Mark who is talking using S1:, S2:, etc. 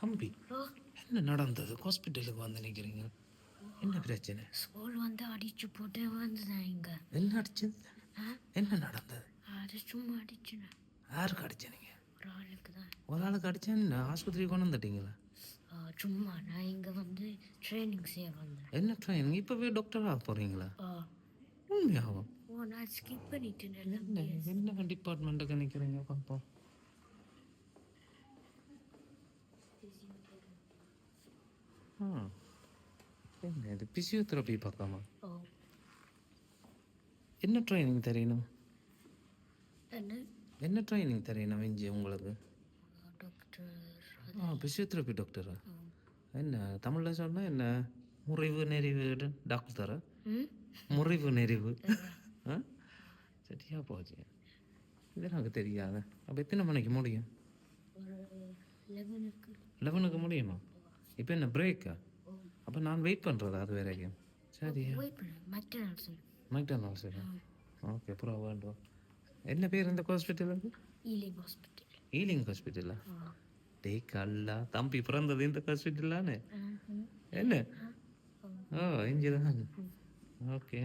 S1: தம்பி என்ன நடந்தது? ஹாஸ்பிட்டலுக்கு வந்து நிற்கிறீங்க, என்ன பிரச்சனை?
S2: ஸ்கூல் வந்து அடிச்சு போட்டு வந்துதான் இங்க.
S1: என்ன அடிச்சது? என்ன நடந்தது?
S2: அது சும்மா அடிச்சுனேன்.
S1: யாருக்கு அடிச்சீங்க?
S2: ஒரு ஆளுக்கு தான்.
S1: ஒரு ஆளுக்கு அடிச்சேன். ஆஸ்பத்திரிக்கு கொண்டு வந்துட்டீங்களா?
S2: சும்மா நான் இங்க வந்து ட்ரைனிங் செய்ய வந்தேன்.
S1: என்ன ட்ரைனிங்? இப்போவே டாக்டராக போகிறீங்களா? உண்மையாகும்.
S2: ஓ, நான் ஸ்கிப் பண்ணிட்டேன்.
S1: என்ன டிபார்ட்மெண்ட்டுக்கு நிற்கிறீங்க பார்ப்போம். என்ன இது பிசியோதெரப்பி பார்க்காமா? என்ன ட்ரைனிங் தெரியணும்? என்ன ட்ரைனிங் தெரியணும் இஞ்சி உங்களுக்கு? பிசியோதெரப்பி டாக்டரா? என்ன தமிழில் சொன்னால் என்ன முறிவு நெறிவு டாக்டரா? முறிவு நெறிவு சரியா போச்சு. இது எனக்கு தெரியாத. அப்போ எத்தனை மணிக்கு முடியும்? 11க்கு முடியுமா? இப்போ என்ன பிரேக்கா? அப்போ நான் வெயிட் பண்ணுறதா அது வரைக்கும்? சரியா மைக்டானால் சரி. ஓகே அப்புறம் வேண்டும். என்ன பேர் இந்த ஹாஸ்பிட்டலுக்கு? ஈலிங் ஹாஸ்பிட்டலா? டேய் கல்லா, தம்பி பிறந்தது இந்த ஹாஸ்பிட்டலான்னு என்ன? ஓ இங்கே தான். ஓகே